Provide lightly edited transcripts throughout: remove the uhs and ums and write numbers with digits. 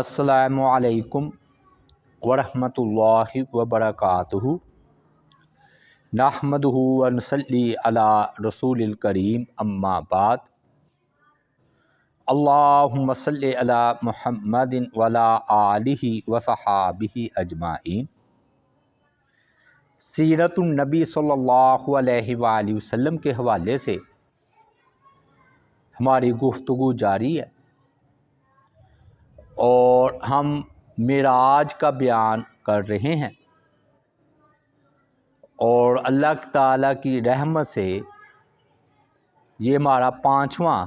السلام علیکم ورحمۃ اللہ وبرکاتہ۔ نحمدہ ونصلی علی رسول الکریم، اما بعد۔ اللہم صلی علی محمد وعلی آلہ وصحابہ اجمعین۔ سیرت النبی صلی اللہ علیہ وآلہ وسلم کے حوالے سے ہماری گفتگو جاری ہے، اور ہم معراج کا بیان کر رہے ہیں، اور اللہ تعالیٰ کی رحمت سے یہ ہمارا 5واں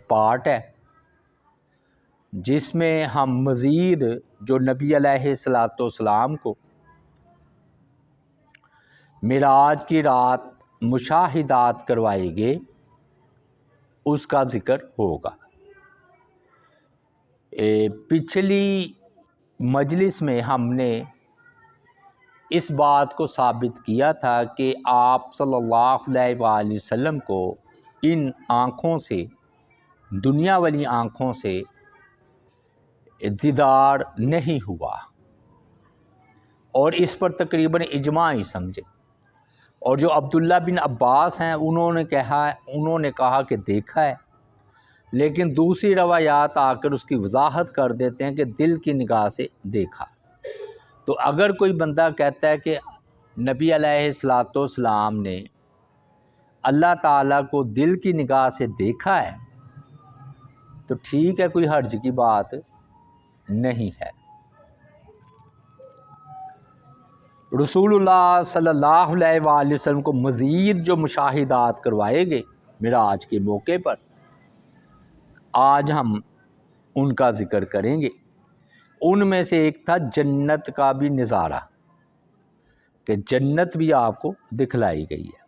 پارٹ ہے، جس میں ہم مزید جو نبی علیہ الصلوۃ والسلام کو معراج کی رات مشاہدات کروائے گے اس کا ذکر ہوگا۔ پچھلی مجلس میں ہم نے اس بات کو ثابت کیا تھا کہ آپ صلی اللہ علیہ وآلہ وسلم کو ان آنکھوں سے، دنیا والی آنکھوں سے دیدار نہیں ہوا، اور اس پر تقریباً اجماع ہی سمجھے۔ اور جو عبداللہ بن عباس ہیں انہوں نے کہا کہ دیکھا ہے، لیکن دوسری روایات آ کر اس کی وضاحت کر دیتے ہیں کہ دل کی نگاہ سے دیکھا۔ تو اگر کوئی بندہ کہتا ہے کہ نبی علیہ الصلوۃ والسلام نے اللہ تعالیٰ کو دل کی نگاہ سے دیکھا ہے تو ٹھیک ہے، کوئی حرج کی بات نہیں ہے۔ رسول اللہ صلی اللہ علیہ وآلہ وسلم کو مزید جو مشاہدات کروائے گئے معراج کے موقع پر، آج ہم ان کا ذکر کریں گے۔ ان میں سے ایک تھا جنت کا بھی نظارہ، کہ جنت بھی آپ کو دکھلائی گئی ہے۔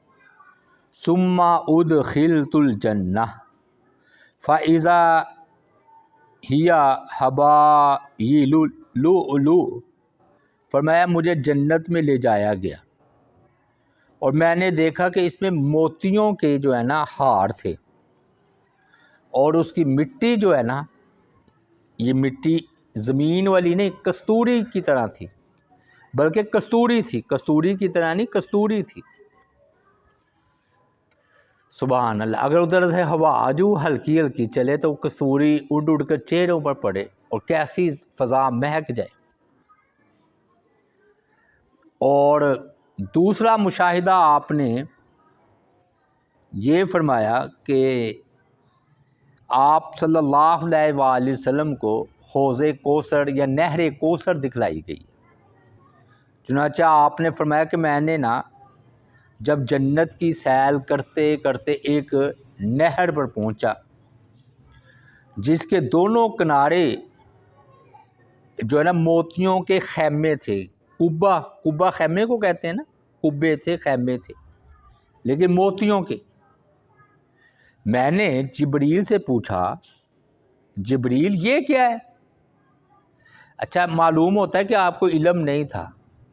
ثم ادخلت الجنہ فاذا ہی حبائل لؤلؤ، فرمایا مجھے جنت میں لے جایا گیا، اور میں نے دیکھا کہ اس میں موتیوں کے جو ہے نا ہار تھے، اور اس کی مٹی جو ہے نا، یہ مٹی زمین والی نہیں، کستوری کی طرح تھی، بلکہ کستوری تھی، کستوری کی طرح نہیں، کستوری تھی۔ سبحان اللہ، اگر ادھر سے ہوا جو ہلکی ہلکی چلے تو کستوری اڑ اڑ کر چہروں پر پڑے اور کیسی فضا مہک جائے۔ اور دوسرا مشاہدہ آپ نے یہ فرمایا کہ آپ صلی اللہ علیہ وآلہ وسلم کو حوض کوثر یا نہر کوثر دکھلائی گئی۔ چنانچہ آپ نے فرمایا کہ میں نے جب جنت کی سیل کرتے کرتے ایک نہر پر پہنچا، جس کے دونوں کنارے جو ہے نا موتیوں کے خیمے تھے، قبہ خیمے کو کہتے ہیں نا، قبے تھے، خیمے تھے، لیکن موتیوں کے۔ میں نے جبریل سے پوچھا، جبریل یہ کیا ہے؟ اچھا، معلوم ہوتا ہے کہ آپ کو علم نہیں تھا،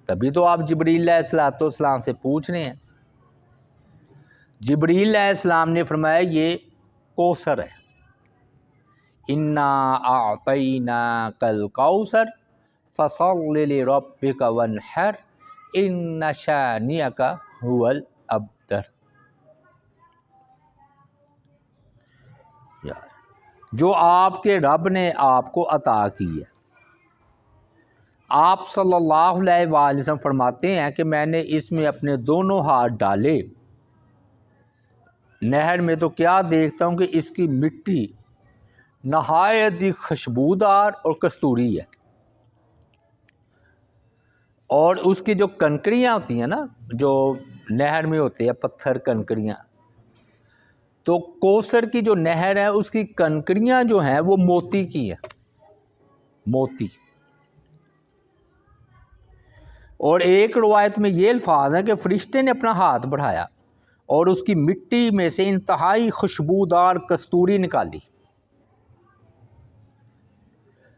تبھی تو آپ جبریل علیہ الصلوۃ والسلام سے پوچھ رہے ہیں۔ جبریل علیہ السلام نے فرمایا یہ کوثر ہے، انا اعطیناک الکوثر فصل لربک وانحر ان شانئک هو الابتر، جو آپ کے رب نے آپ کو عطا کی ہے۔ آپ صلی اللہ علیہ وآلہ وسلم فرماتے ہیں کہ میں نے اس میں اپنے دونوں ہاتھ ڈالے نہر میں، تو کیا دیکھتا ہوں کہ اس کی مٹی نہایت ہی خوشبودار اور کستوری ہے، اور اس کی جو کنکریاں ہوتی ہیں نا، جو نہر میں ہوتے ہیں پتھر کنکریاں، تو کوثر کی جو نہر ہے اس کی کنکریاں جو ہیں وہ موتی کی ہیں، موتی۔ اور ایک روایت میں یہ الفاظ ہے کہ فرشتے نے اپنا ہاتھ بڑھایا اور اس کی مٹی میں سے انتہائی خوشبودار کستوری نکالی۔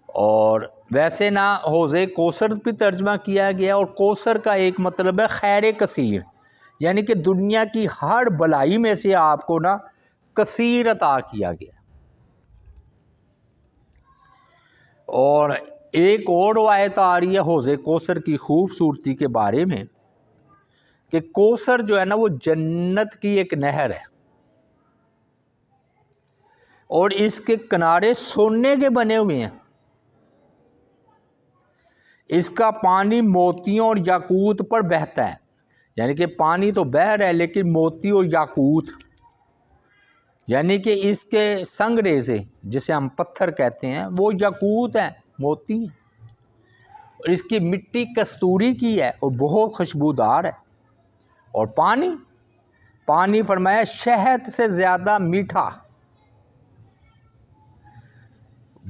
اور ویسے حوض کوثر بھی ترجمہ کیا گیا، اور کوثر کا ایک مطلب ہے خیر کثیر، یعنی کہ دنیا کی ہر بلائی میں سے آپ کو کثیر عطا کیا گیا۔ اور ایک اور روایت آ رہی ہے حوض کوثر کی خوبصورتی کے بارے میں کہ کوثر جو ہے نا وہ جنت کی ایک نہر ہے، اور اس کے کنارے سونے کے بنے ہوئے ہیں، اس کا پانی موتیوں اور یاقوت پر بہتا ہے، یعنی کہ پانی تو بہہ رہا ہے لیکن موتی اور یاقوت، یعنی کہ اس کے سنگ ریزے جسے ہم پتھر کہتے ہیں وہ یاقوت ہیں، موتی ہیں، اور اس کی مٹی کستوری کی ہے اور بہت خوشبودار ہے، اور پانی فرمایا شہد سے زیادہ میٹھا،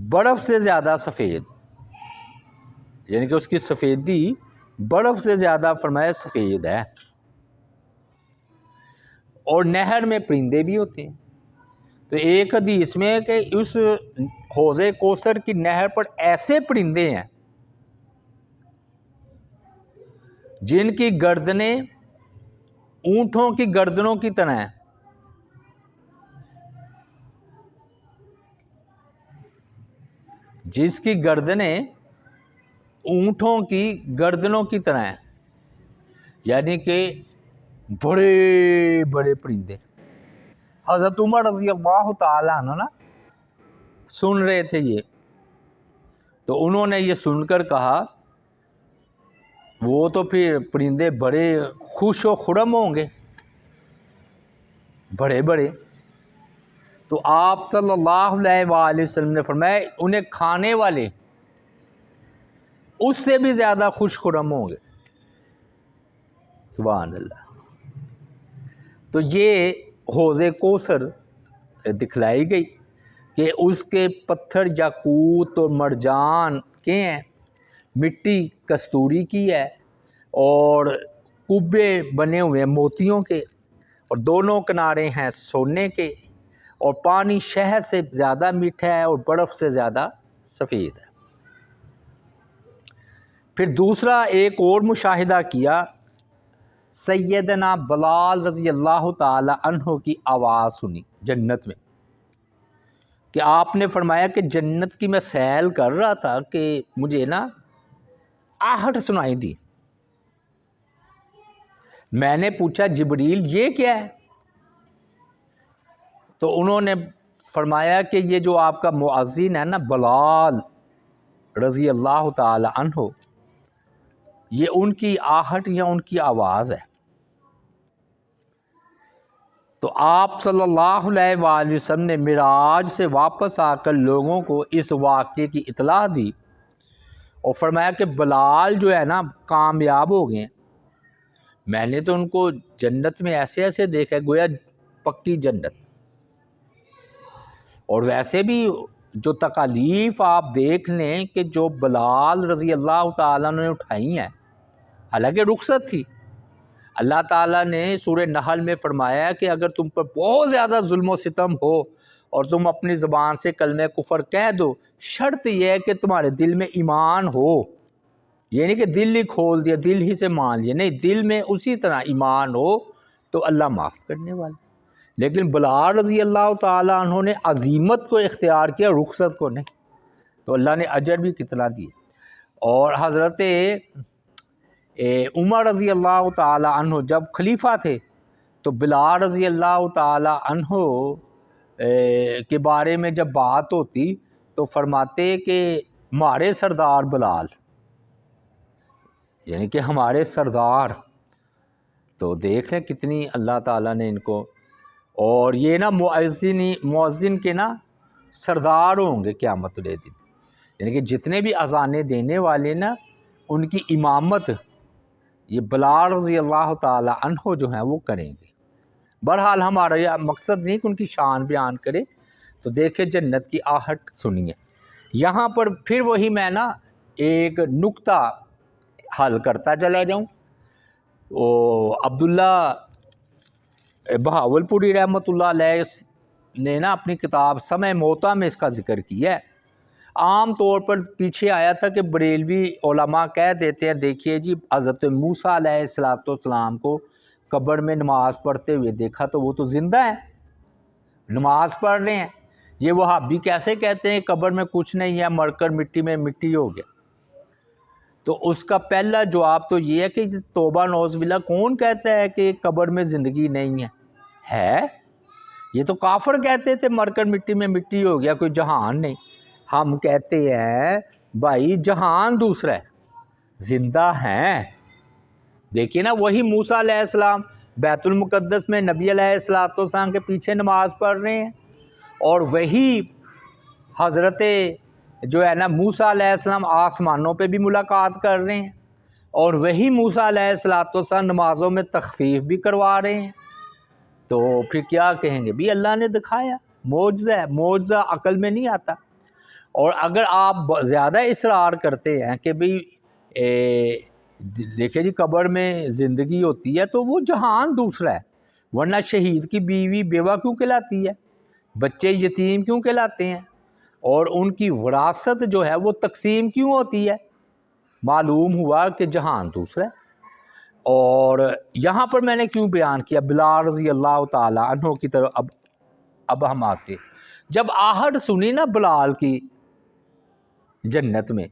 برف سے زیادہ سفید، یعنی کہ اس کی سفیدی برف سے زیادہ فرمایا سفید ہے، اور نہر میں پرندے بھی ہوتے ہیں۔ تو ایک حدیث میں کہ اس حوض کوثر کی نہر پر ایسے پرندے ہیں جن کی گردنیں اونٹوں کی گردنوں کی طرح ہیں، جس کی گردنیں اونٹوں کی گردنوں کی طرح ہیں، یعنی کہ بڑے بڑے پرندے۔ حضرت عمر رضی اللہ تعالیٰ عنہ نا سن رہے تھے یہ، تو انہوں نے یہ سن کر کہا وہ تو پھر پرندے بڑے خوش و خرم ہوں گے، بڑے بڑے۔ تو آپ صلی اللہ علیہ وآلہ وسلم نے فرمایا انہیں کھانے والے اس سے بھی زیادہ خوش خرم ہوں گے، سبحان اللہ۔ تو یہ حوض کوثر دکھلائی گئی کہ اس کے پتھر یاقوت اور مرجان کے ہیں، مٹی کستوری کی ہے، اور کبے بنے ہوئے ہیں موتیوں کے، اور دونوں کنارے ہیں سونے کے، اور پانی شہد سے زیادہ میٹھا ہے اور برف سے زیادہ سفید ہے۔ پھر دوسرا ایک اور مشاہدہ کیا، سیدنا بلال رضی اللہ تعالی عنہ کی آواز سنی جنت میں، کہ آپ نے فرمایا کہ جنت کی میں سیل کر رہا تھا کہ مجھے نا آہٹ سنائی دی، میں نے پوچھا جبریل یہ کیا ہے؟ تو انہوں نے فرمایا کہ یہ جو آپ کا مؤذن ہے نا بلال رضی اللہ تعالی عنہ، یہ ان کی آہٹ یا ان کی آواز ہے۔ تو آپ صلی اللہ علیہ وآلہ وسلم نے معراج سے واپس آ کر لوگوں کو اس واقعے کی اطلاع دی اور فرمایا کہ بلال جو ہے نا کامیاب ہو گئے ہیں، میں نے تو ان کو جنت میں ایسے ایسے دیکھا گویا پکی جنت۔ اور ویسے بھی جو تکالیف آپ دیکھ لیں کہ جو بلال رضی اللہ تعالیٰ نے اٹھائی ہیں، حالانکہ رخصت تھی، اللہ تعالیٰ نے سورہ نحل میں فرمایا کہ اگر تم پر بہت زیادہ ظلم و ستم ہو اور تم اپنی زبان سے کلمہ کفر کہہ دو، شرط یہ ہے کہ تمہارے دل میں ایمان ہو، یہ نہیں کہ دل ہی کھول دیا دل ہی سے مان لیا، نہیں، دل میں اسی طرح ایمان ہو تو اللہ معاف کرنے والا۔ لیکن بلال رضی اللہ تعالیٰ عنہ نے عزیمت کو اختیار کیا، رخصت کو نہیں، تو اللہ نے اجر بھی کتنا دیا۔ اور حضرت عمر رضی اللہ تعالی عنہ جب خلیفہ تھے تو بلال رضی اللہ تعالی عنہ کے بارے میں جب بات ہوتی تو فرماتے کہ ہمارے سردار بلال، یعنی کہ ہمارے سردار، تو دیکھ لیں کتنی اللہ تعالیٰ نے ان کو، اور یہ نا مؤذن کے نا سردار ہوں گے قیامت والے دن، یعنی کہ جتنے بھی اذانیں دینے والے نا ان کی امامت یہ بلال رضی اللہ تعالی عنہ جو ہیں وہ کریں گے۔ بہرحال ہمارا یہ مقصد نہیں کہ ان کی شان بیان کرے، تو دیکھیں جنت کی آہٹ سنیے۔ یہاں پر پھر وہی میں نا ایک نکتہ حل کرتا چلا جاؤں۔ عبداللہ بہاولپوری رحمۃ اللہ علیہ نے نا اپنی کتاب سمع موتا میں اس کا ذکر کیا ہے۔ عام طور پر پیچھے آیا تھا کہ بریلوی علماء کہہ دیتے ہیں دیکھیے جی حضرت موسیٰ علیہ السلام کو قبر میں نماز پڑھتے ہوئے دیکھا تو وہ تو زندہ ہیں، نماز پڑھ رہے ہیں، یہ وہابی کیسے کہتے ہیں قبر میں کچھ نہیں ہے، مر کر مٹی میں مٹی ہو گیا؟ تو اس کا پہلا جواب تو یہ ہے کہ توبہ نعوذ باللہ، کون کہتا ہے کہ قبر میں زندگی نہیں ہے؟ یہ تو کافر کہتے تھے مر کر مٹی میں مٹی ہو گیا، کوئی جہان نہیں۔ ہم کہتے ہیں بھائی جہان دوسرا ہے، زندہ ہیں۔ دیکھیے نا، وہی موسیٰ علیہ السلام بیت المقدس میں نبی علیہ السلام کے پیچھے نماز پڑھ رہے ہیں، اور وہی حضرت جو ہے نا موسیٰ علیہ السلام آسمانوں پہ بھی ملاقات کر رہے ہیں، اور وہی موسیٰ علیہ السلام نمازوں میں تخفیف بھی کروا رہے ہیں۔ تو پھر کیا کہیں گے؟ بھی اللہ نے دکھایا، معجزہ ہے، معجزہ عقل میں نہیں آتا۔ اور اگر آپ زیادہ اصرار کرتے ہیں کہ بھئی دیکھیں جی قبر میں زندگی ہوتی ہے، تو وہ جہان دوسرا ہے، ورنہ شہید کی بیوی بیوہ کیوں کہلاتی ہے، بچے یتیم کیوں کہلاتے ہیں، اور ان کی وراثت جو ہے وہ تقسیم کیوں ہوتی ہے؟ معلوم ہوا کہ جہان دوسرا ہے۔ اور یہاں پر میں نے کیوں بیان کیا بلال رضی اللہ تعالی عنہ کی طرف؟ اب ہم آتے، جب آہٹ سنی نا بلال کی جنت میں،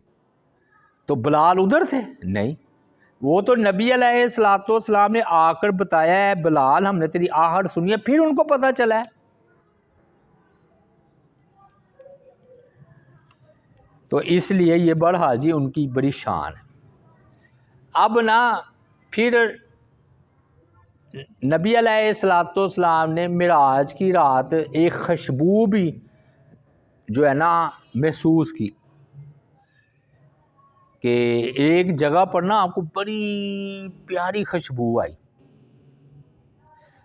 تو بلال ادھر تھے؟ نہیں، وہ تو نبی علیہ السلام نے آ کر بتایا ہے بلال ہم نے تیری آہٹ سنی ہے، پھر ان کو پتہ چلا ہے۔ تو اس لیے یہ بڑھا جی ان کی بڑی شان ہے۔ اب نا پھر نبی علیہ السلام نے معراج کی رات ایک خوشبو بھی جو ہے نا محسوس کی، کہ ایک جگہ پر نا آپ کو بڑی پیاری خوشبو آئی۔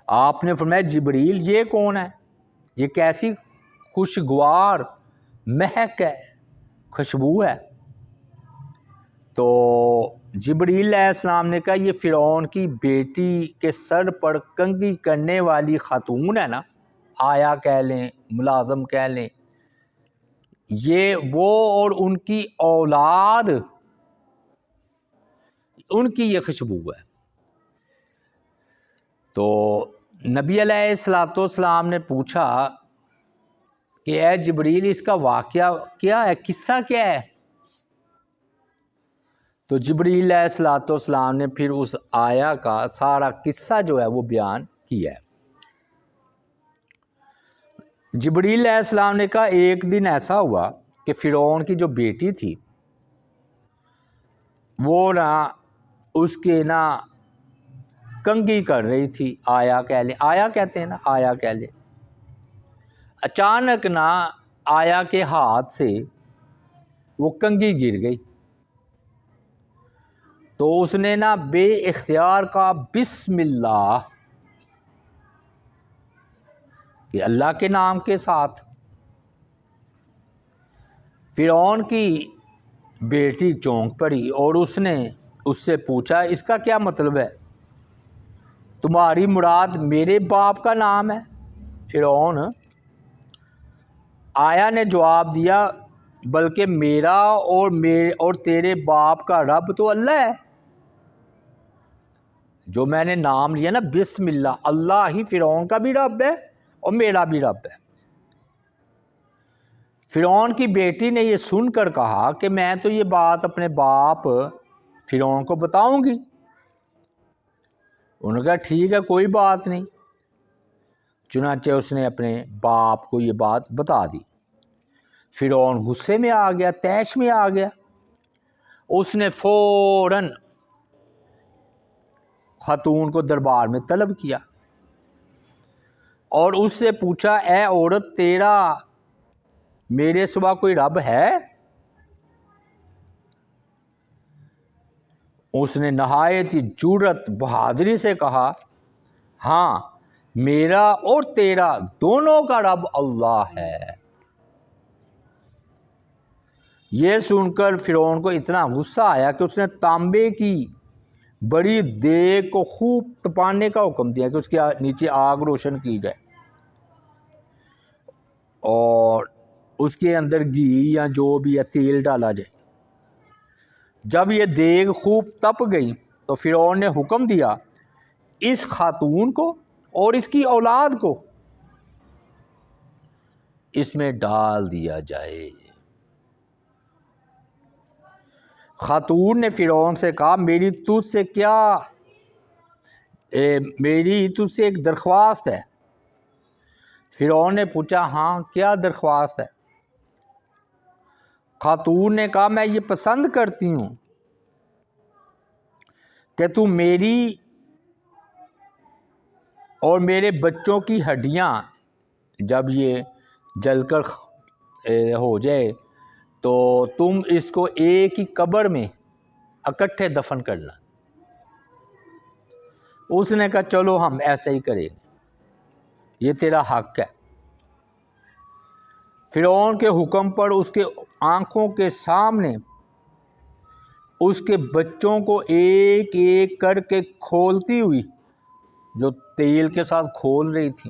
آپ نے فرمایا جبریل یہ کون ہے؟ یہ کیسی خوشگوار مہک ہے، خوشبو ہے؟ تو جبریل علیہ السلام نے کہا یہ فرعون کی بیٹی کے سر پر کنگھی کرنے والی خاتون ہے نا، آیا کہہ لیں، ملازم کہہ لیں، یہ وہ اور ان کی اولاد، ان کی یہ خوشبو ہے۔ تو نبی علیہ السلام نے پوچھا کہ اے جبریل اس کا واقعہ کیا ہے، قصہ کیا ہے؟ تو جبریل علیہ السلام نے پھر اس آیا کا سارا قصہ جو ہے وہ بیان کیا ہے۔ جبریل علیہ السلام نے کہا ایک دن ایسا ہوا کہ فرعون کی جو بیٹی تھی وہ نا اس کے نا کنگھی کر رہی تھی، آیا کہہ لیں، آیا کہتے ہیں نا، آیا کہہ لیں۔ اچانک نا آیا کے ہاتھ سے وہ کنگھی گر گئی، تو اس نے نا بے اختیار کہا بسم اللہ، کہ اللہ کے نام کے ساتھ۔ فرعون کی بیٹی چونک پڑی اور اس نے اس سے پوچھا اس کا کیا مطلب ہے؟ تمہاری مراد میرے باپ کا نام ہے؟ فرعون آیا نے جواب دیا بلکہ میرا اور تیرے باپ کا رب تو اللہ ہے، جو میں نے نام لیا نا بسم اللہ، اللہ ہی فرعون کا بھی رب ہے اور میرا بھی رب ہے۔ فرعون کی بیٹی نے یہ سن کر کہا کہ میں تو یہ بات اپنے باپ فرعون کو بتاؤں گی۔ انہوں نے کہا ٹھیک ہے کوئی بات نہیں۔ چنانچہ اس نے اپنے باپ کو یہ بات بتا دی۔ فرعون غصے میں آ گیا، طیش میں آ گیا۔ اس نے فوراً خاتون کو دربار میں طلب کیا اور اس سے پوچھا اے عورت تیرا میرے سوا کوئی رب ہے؟ اس نے نہایت ہی جرأت بہادری سے کہا ہاں میرا اور تیرا دونوں کا رب اللہ ہے۔ یہ سن کر فرعون کو اتنا غصہ آیا کہ اس نے تانبے کی بڑی دیگ کو خوب تپانے کا حکم دیا کہ اس کے نیچے آگ روشن کی جائے اور اس کے اندر گھی یا جو بھی ہے تیل ڈالا جائے۔ جب یہ دیگ خوب تپ گئی تو فرعون نے حکم دیا اس خاتون کو اور اس کی اولاد کو اس میں ڈال دیا جائے۔ خاتون نے فرعون سے کہا میری تجھ سے ایک درخواست ہے۔ فرعون نے پوچھا ہاں کیا درخواست ہے؟ خاتون نے کہا میں یہ پسند کرتی ہوں کہ تو میری اور میرے بچوں کی ہڈیاں جب یہ جل کر ہو جائے تو تم اس کو ایک ہی قبر میں اکٹھے دفن کرنا۔ اس نے کہا چلو ہم ایسا ہی کریں گے، یہ تیرا حق ہے۔ فرعون کے حکم پر اس کے آنکھوں کے سامنے اس کے بچوں کو ایک ایک کر کے کھولتی ہوئی، جو تیل کے ساتھ کھول رہی تھی،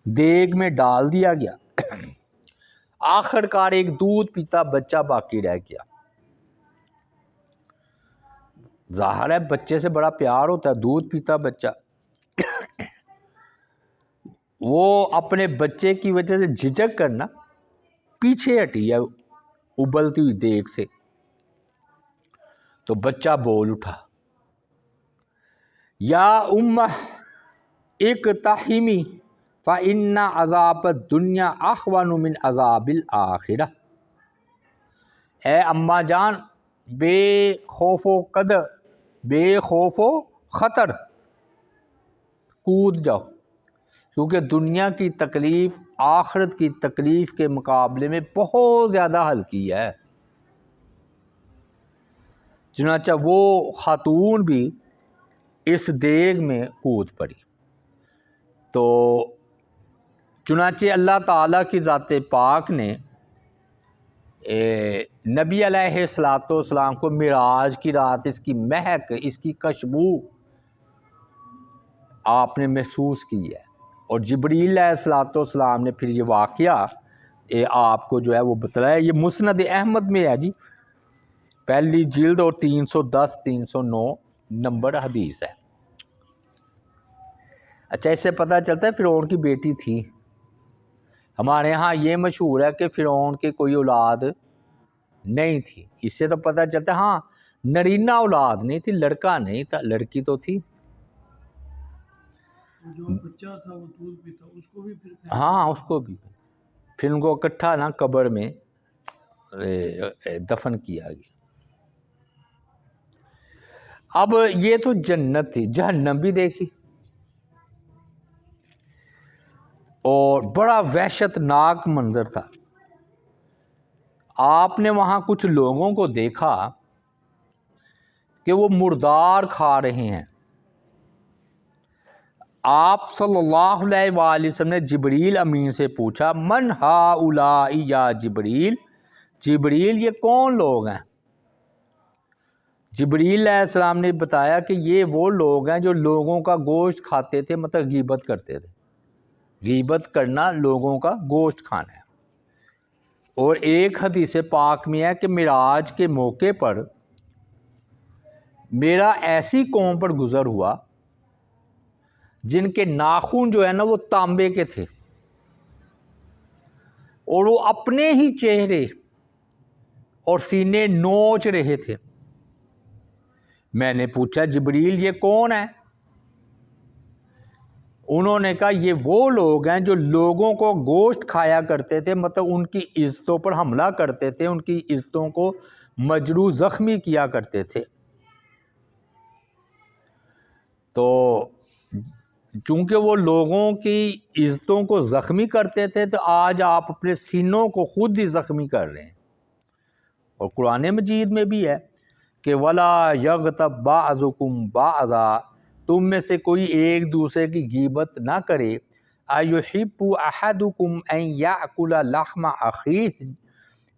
دیگ میں ڈال دیا گیا۔ آخر کار ایک دودھ پیتا بچہ باقی رہ گیا۔ ظاہر ہے بچے سے بڑا پیار ہوتا ہے، دودھ پیتا بچہ۔ وہ اپنے بچے کی وجہ سے جھجک کرنا پیچھے ہٹی ہے ابلتی ہوئی دیگ سے، تو بچہ بول اٹھا یا امہ اقتحمی فإن عذاب الدنیا اخون من عذاب الآخرہ۔ اے اماں جان بے خوف و خطر کود جاؤ، کیونکہ دنیا کی تکلیف آخرت کی تکلیف کے مقابلے میں بہت زیادہ ہلکی ہے۔ چنانچہ وہ خاتون بھی اس دیگ میں کود پڑی۔ تو چنانچہ اللہ تعالیٰ کی ذات پاک نے نبی علیہ السلام کو معراج کی رات اس کی مہک، اس کی خوشبو آپ نے محسوس کی ہے، اور جبریل علیہ السلام نے پھر یہ واقعہ آپ کو جو ہے وہ بتلایا۔ یہ مسند احمد میں ہے جی، پہلی جلد، اور 310 309 نمبر حدیث ہے۔ اچھا، اس سے پتہ چلتا ہے فرعون کی بیٹی تھی۔ ہمارے ہاں یہ مشہور ہے کہ فرعون کی کوئی اولاد نہیں تھی، اس سے تو پتہ چلتا ہے ہاں نرینہ اولاد نہیں تھی، لڑکا نہیں تھا، لڑکی تو تھی۔ جو بچہ تھا وہ دودھ پیتا، اس کو بھی پھر ہاں اس کو بھی پھر ان کو اکٹھا نا قبر میں دفن کیا گیا۔ اب یہ تو جنت تھی، جہنم بھی دیکھی، اور بڑا وحشت ناک منظر تھا۔ آپ نے وہاں کچھ لوگوں کو دیکھا کہ وہ مردار کھا رہے ہیں۔ آپ صلی اللہ علیہ وآلہ وسلم نے جبریل امین سے پوچھا من ہؤلاء یا جبریل، جبریل یہ کون لوگ ہیں؟ جبریل علیہ السلام نے بتایا کہ یہ وہ لوگ ہیں جو لوگوں کا گوشت کھاتے تھے، مطلب غیبت کرتے تھے۔ غیبت کرنا لوگوں کا گوشت کھانا ہے۔ اور ایک حدیث پاک میں ہے کہ معراج کے موقع پر میرا ایسی قوم پر گزر ہوا جن کے ناخن جو ہے نا وہ تانبے کے تھے، اور وہ اپنے ہی چہرے اور سینے نوچ رہے تھے۔ میں نے پوچھا جبریل یہ کون ہے؟ انہوں نے کہا یہ وہ لوگ ہیں جو لوگوں کو گوشت کھایا کرتے تھے، مطلب ان کی عزتوں پر حملہ کرتے تھے، ان کی عزتوں کو مجروح زخمی کیا کرتے تھے۔ تو چونکہ وہ لوگوں کی عزتوں کو زخمی کرتے تھے، تو آج آپ اپنے سینوں کو خود ہی زخمی کر رہے ہیں۔ اور قرآن مجید میں بھی ہے کہ وَلَا يَغْتَبْ بَعْضُكُمْ بَعْضًا، تم میں سے کوئی ایک دوسرے کی غیبت نہ کرے۔ أَيُحِبُّ أَحَدُكُمْ أَن يَأْكُلَ لَحْمَ أَخِيهِ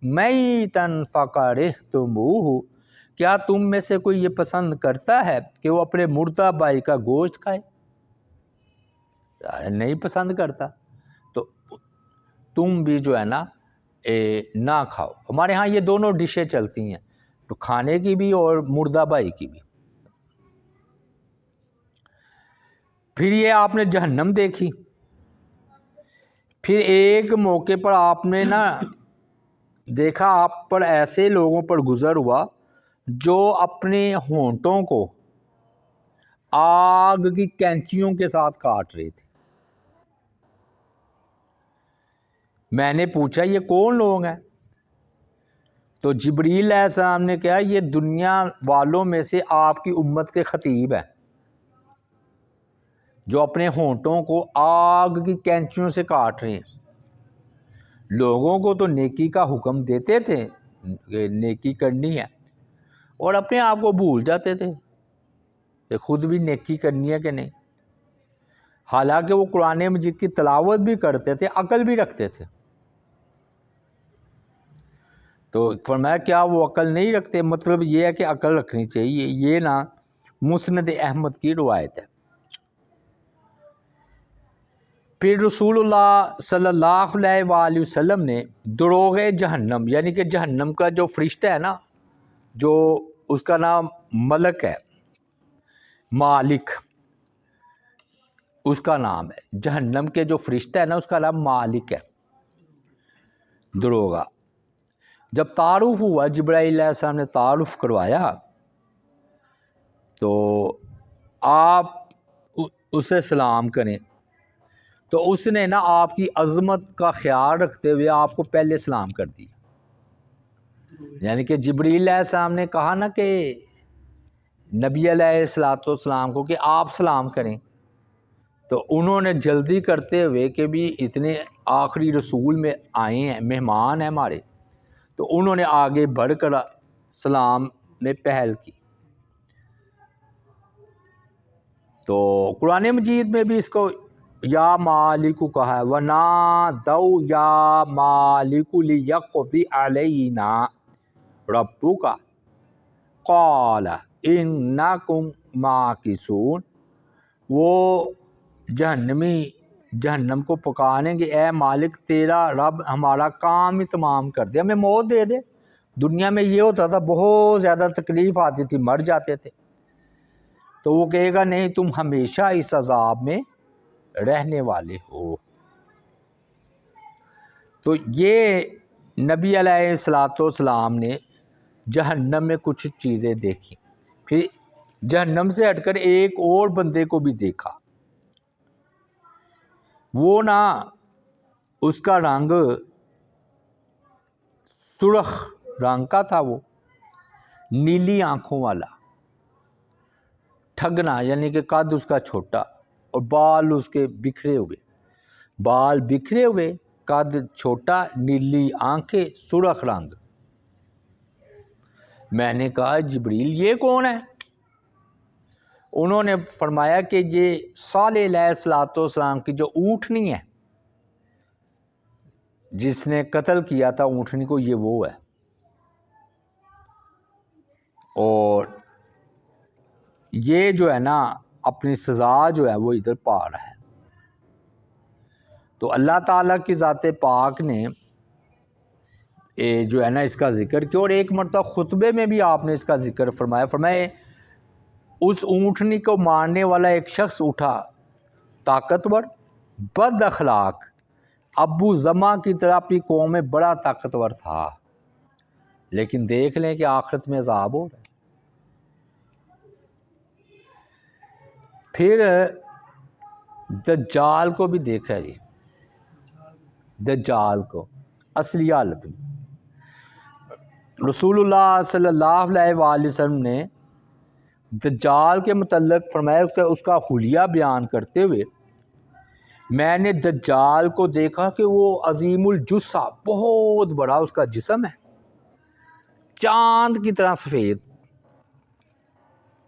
مَيْتًا فَكَرِهْتُمُوهُ، کیا تم میں سے کوئی یہ پسند کرتا ہے کہ وہ اپنے مردہ بھائی کا گوشت کھائے؟ نہیں پسند کرتا، تو تم بھی جو ہے نا نہ کھاؤ۔ ہمارے ہاں یہ دونوں ڈشیں چلتی ہیں، تو کھانے کی بھی اور مردہ بھائی کی بھی۔ پھر یہ آپ نے جہنم دیکھی، پھر ایک موقع پر آپ نے نا دیکھا آپ پر ایسے لوگوں پر گزر ہوا جو اپنے ہونٹوں کو آگ کی کینچیوں کے ساتھ کاٹ رہے تھے۔ میں نے پوچھا یہ کون لوگ ہیں؟ تو جبریل علیہ السلام نے کہا یہ دنیا والوں میں سے آپ کی امت کے خطیب ہیں جو اپنے ہونٹوں کو آگ کی کینچیوں سے کاٹ رہے ہیں۔ لوگوں کو تو نیکی کا حکم دیتے تھے کہ نیکی کرنی ہے، اور اپنے آپ کو بھول جاتے تھے کہ خود بھی نیکی کرنی ہے کہ نہیں۔ حالانکہ وہ قرآن مجید کی تلاوت بھی کرتے تھے، عقل بھی رکھتے تھے۔ تو فرمایا کیا وہ عقل نہیں رکھتے؟ مطلب یہ ہے کہ عقل رکھنی چاہیے۔ یہ نا مسند احمد کی روایت ہے۔ پھر رسول اللہ صلی اللہ علیہ وآلہ وسلم نے دروغ جہنم، یعنی کہ جہنم کا جو فرشتہ ہے نا، جو اس کا نام ملک ہے، مالک اس کا نام ہے، جہنم کے جو فرشتہ ہے نا اس کا نام مالک ہے، دروغہ۔ جب تعارف ہوا، جبرائیل علیہ السلام نے تعارف کروایا تو آپ اسے سلام کریں، تو اس نے نا آپ کی عظمت کا خیال رکھتے ہوئے آپ کو پہلے سلام کر دیا۔ یعنی کہ جبریل علیہ السلام نے کہا نا کہ نبی علیہ السلام کو کہ آپ سلام کریں، تو انہوں نے جلدی کرتے ہوئے کہ بھی اتنے آخری رسول میں آئے ہیں، مہمان ہیں ہمارے، تو انہوں نے آگے بڑھ کر سلام میں پہل کی۔ تو قرآن مجید میں بھی اس کو یا مالک کہا ہے، وَنَادَوْا یا مالک لِيَقْضِ عَلَيْنَا رَبُّكَ قَالَ إِنَّكُمْ مَاكِثُونَ۔ وہ جہنم کو پکاریں گے، اے مالک تیرا رب ہمارا کام ہی تمام کر دے، ہمیں موت دے دے۔ دنیا میں یہ ہوتا تھا، بہت زیادہ تکلیف آتی تھی، مر جاتے تھے۔ تو وہ کہے گا نہیں، تم ہمیشہ اس عذاب میں رہنے والے ہو۔ تو یہ نبی علیہ السلام نے جہنم میں کچھ چیزیں دیکھی، پھر جہنم سے ہٹ کر ایک اور بندے کو بھی دیکھا۔ وہ نا اس کا رنگ سرخ رنگ کا تھا، وہ نیلی آنکھوں والا، ٹھگنا، یعنی کہ قد اس کا چھوٹا، اور بال اس کے بکھرے ہوئے، قد چھوٹا، نیلی آنکھیں، سرخ رنگ۔ میں نے کہا جبریل یہ کون ہے؟ انہوں نے فرمایا کہ یہ صالح علیہ السلام کی جو اونٹنی ہے، جس نے قتل کیا تھا اونٹنی کو، یہ وہ ہے، اور یہ جو ہے نا اپنی سزا جو ہے وہ ادھر پا رہا ہے۔ تو اللہ تعالیٰ کی ذات پاک نے جو ہے نا اس کا ذکر کیا، اور ایک مرتبہ خطبے میں بھی آپ نے اس کا ذکر فرمایا اس اونٹنی کو مارنے والا ایک شخص اٹھا، طاقتور، بد اخلاق، ابو زمع کی طرح اپنی قوم میں بڑا طاقتور تھا، لیکن دیکھ لیں کہ آخرت میں عذاب ہو رہا ہے۔ پھر دجال کو بھی دیکھا جی، دجال کو اصلی حالت میں رسول اللہ صلی اللہ علیہ وآلہ وسلم نے دجال کے متعلق فرمایا کہ اس کا حلیہ بیان کرتے ہوئے، میں نے دجال کو دیکھا کہ وہ عظیم الجثہ، بہت بڑا اس کا جسم ہے، چاند کی طرح سفید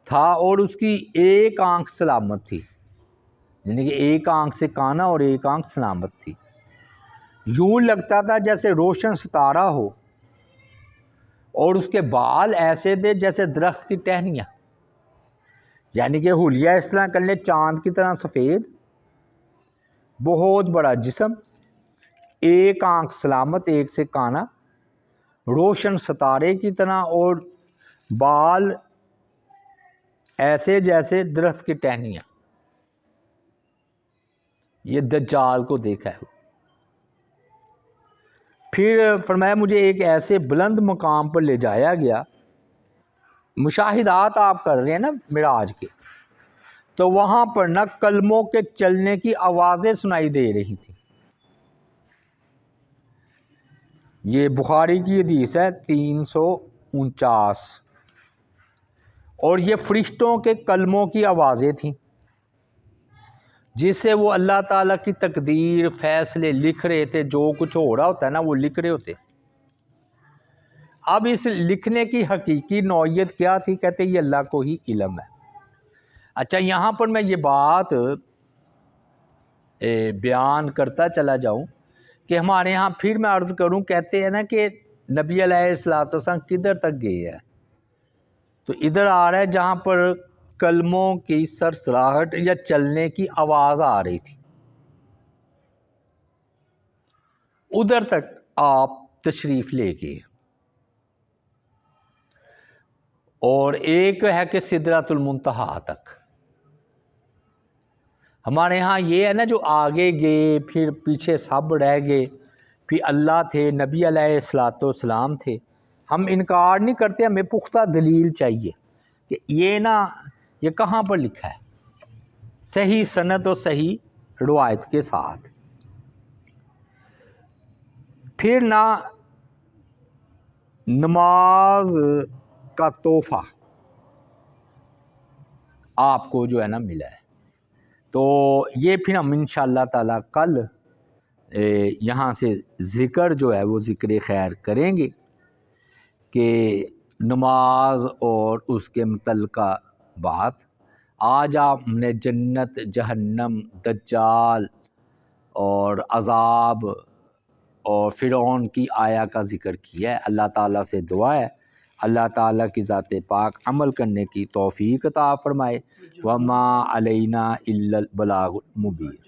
تھا، اور اس کی ایک آنکھ سلامت تھی، یعنی کہ ایک آنکھ سے کانا اور ایک آنکھ سلامت تھی۔ یوں لگتا تھا جیسے روشن ستارہ ہو، اور اس کے بال ایسے تھے جیسے درخت کی ٹہنیاں، یعنی کہ حلیہ اس طرح کر لیں، چاند کی طرح سفید، بہت بڑا جسم، ایک آنکھ سلامت، ایک سے کانا، روشن ستارے کی طرح، اور بال ایسے جیسے درخت کی ٹہنیاں۔ یہ دجال کو دیکھا ہے۔ پھر فرمایا مجھے ایک ایسے بلند مقام پر لے جایا گیا، مشاہدات آپ کر رہے ہیں نا معراج کے، تو وہاں پر نا کلموں کے چلنے کی آوازیں سنائی دے رہی تھیں۔ یہ بخاری کی حدیث ہے 349، اور یہ فرشتوں کے کلموں کی آوازیں تھیں جس سے وہ اللہ تعالیٰ کی تقدیر، فیصلے لکھ رہے تھے۔ جو کچھ ہو رہا ہوتا ہے نا وہ لکھ رہے ہوتے۔ اب اس لکھنے کی حقیقی نوعیت کیا تھی؟ کہتے یہ اللہ کو ہی علم ہے۔ اچھا، یہاں پر میں یہ بات بیان کرتا چلا جاؤں کہ ہمارے ہاں پھر میں عرض کروں، کہتے ہیں نا کہ نبی علیہ السلام کدھر تک گئے ہیں، تو ادھر آ رہا ہے جہاں پر کلموں کی سرسراہٹ یا چلنے کی آواز آ رہی تھی، ادھر تک آپ تشریف لے گئے۔ اور ایک ہے کہ سدرۃ المنتہا تک۔ ہمارے ہاں یہ ہے نا جو آگے گئے پھر پیچھے سب رہ گئے، پھر اللہ تھے، نبی علیہ السلام تھے۔ ہم انکار نہیں کرتے، ہمیں پختہ دلیل چاہیے کہ یہ کہاں پر لکھا ہے، صحیح سند و صحیح روایت کے ساتھ۔ پھر نماز کا تحفہ آپ کو جو ہے نا ملا ہے، تو یہ پھر ہم انشاءاللہ تعالیٰ کل یہاں سے ذکر جو ہے وہ ذکر خیر کریں گے کہ نماز اور اس کے متعلقہ بات۔ آج آپ نے جنت، جہنم، دجال اور عذاب اور فرعون کی آیا کا ذکر کیا ہے۔ اللہ تعالیٰ سے دعا ہے اللہ تعالیٰ کی ذات پاک عمل کرنے کی توفیق عطا فرمائے۔ وما علینا الا البلاغ المبین۔